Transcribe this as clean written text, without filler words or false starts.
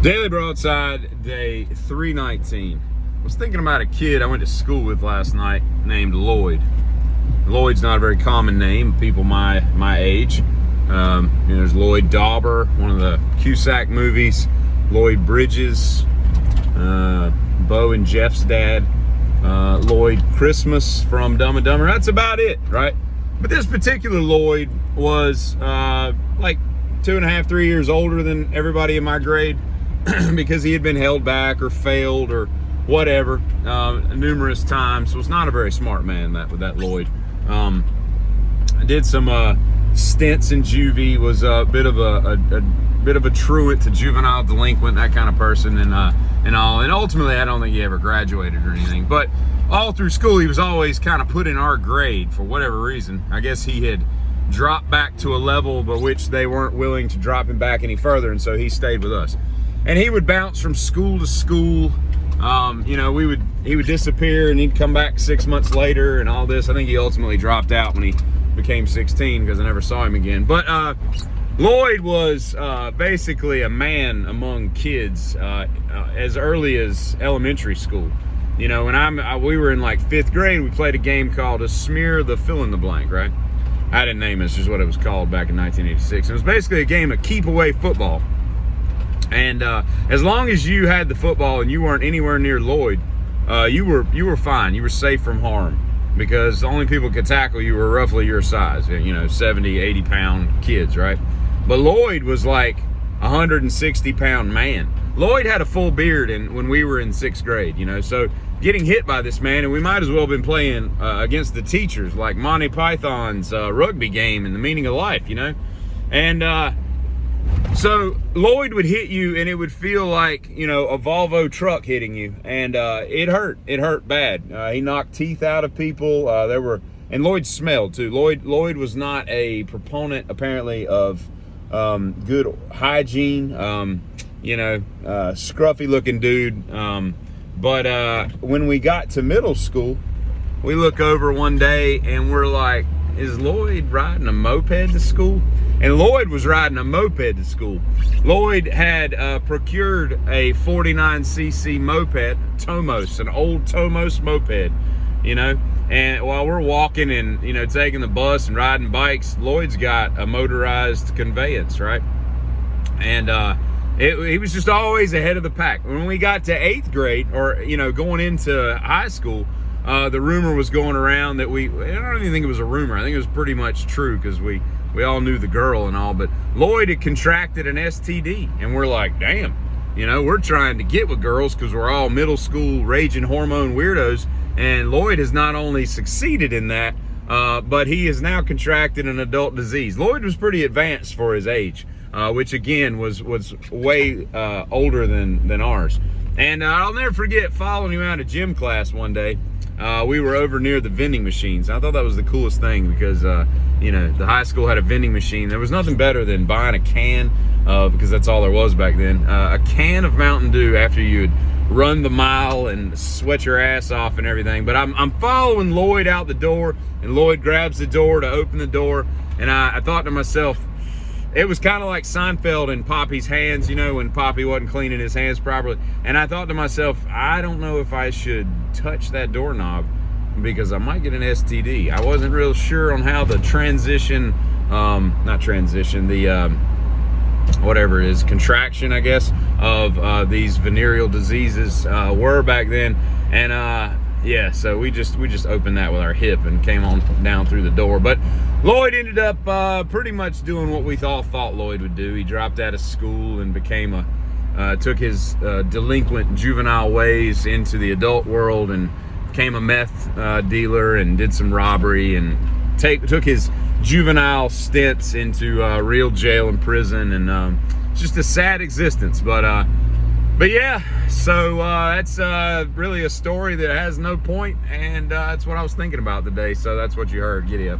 Daily Broadside, day 319. I was thinking about a kid I went to school with last night named Lloyd. Lloyd's not a very common name, people my age. There's Lloyd Dauber, one of the Cusack movies, Lloyd Bridges, Bo and Jeff's dad, Lloyd Christmas from Dumb and Dumber. That's about it, right? But this particular Lloyd was like 2.5, 3 years older than everybody in my grade. Because he had been held back or failed or whatever numerous times. So was not a very smart man, that Lloyd. I did some stints in juvie, was a bit of a truant to juvenile delinquent, that kind of person, and all. And ultimately, I don't think he ever graduated or anything. But all through school, he was always kind of put in our grade for whatever reason. I guess he had dropped back to a level by which they weren't willing to drop him back any further, and so he stayed with us. And he would bounce from school to school. He would disappear and he'd come back 6 months later and all this. I think he ultimately dropped out when he became 16 because I never saw him again. But Lloyd was basically a man among kids as early as elementary school. You know, when we were in like 5th grade, we played a game called a smear the fill in the blank, right? I didn't name it, it's just what it was called back in 1986. It was basically a game of keep away football. And as long as you had the football and you weren't anywhere near Lloyd, you were fine. You were safe from harm because the only people who could tackle you were roughly your size, 70, 80 pound kids, right? But Lloyd was like a 160 pound man. Lloyd had a full beard when we were in 6th grade, so getting hit by this man, and we might as well have been playing against the teachers like Monty Python's rugby game and The Meaning of Life, And so Lloyd would hit you and it would feel like, a Volvo truck hitting you. And it hurt bad. He knocked teeth out of people. And Lloyd smelled too. Lloyd was not a proponent apparently of good hygiene, scruffy looking dude. But when we got to middle school, we look over one day and we're like, is Lloyd riding a moped to school? And Lloyd was riding a moped to school. Lloyd had procured a 49cc moped, Tomos, an old Tomos moped, And while we're walking and, taking the bus and riding bikes, Lloyd's got a motorized conveyance, right? And he was just always ahead of the pack. When we got to 8th grade, or, going into high school, the rumor was going around that I don't even think it was a rumor. I think it was pretty much true because we all knew the girl and all, but Lloyd had contracted an STD, and we're like, damn, we're trying to get with girls because we're all middle school raging hormone weirdos, and Lloyd has not only succeeded in that, but he has now contracted an adult disease. Lloyd was pretty advanced for his age, which again was way older than ours. And I'll never forget following him out of gym class one day. We were over near the vending machines. I thought that was the coolest thing because, the high school had a vending machine. There was nothing better than buying a can because that's all there was back then, a can of Mountain Dew after you had run the mile and sweat your ass off and everything. But I'm following Lloyd out the door, and Lloyd grabs the door to open the door, and I thought to myself, it was kind of like Seinfeld in Poppy's hands, when Poppy wasn't cleaning his hands properly. And I thought to myself, I don't know if I should touch that doorknob because I might get an STD. I wasn't real sure on how the whatever it is, contraction, I guess, of these venereal diseases were back then. And so we just opened that with our hip and came on down through the door. But Lloyd ended up pretty much doing what we all thought Lloyd would do. He dropped out of school and became took his delinquent juvenile ways into the adult world and became a meth dealer and did some robbery and took his juvenile stints into real jail and prison, and it's just a sad existence. But yeah, so that's really a story that has no point, and that's what I was thinking about today. So that's what you heard. Giddy up.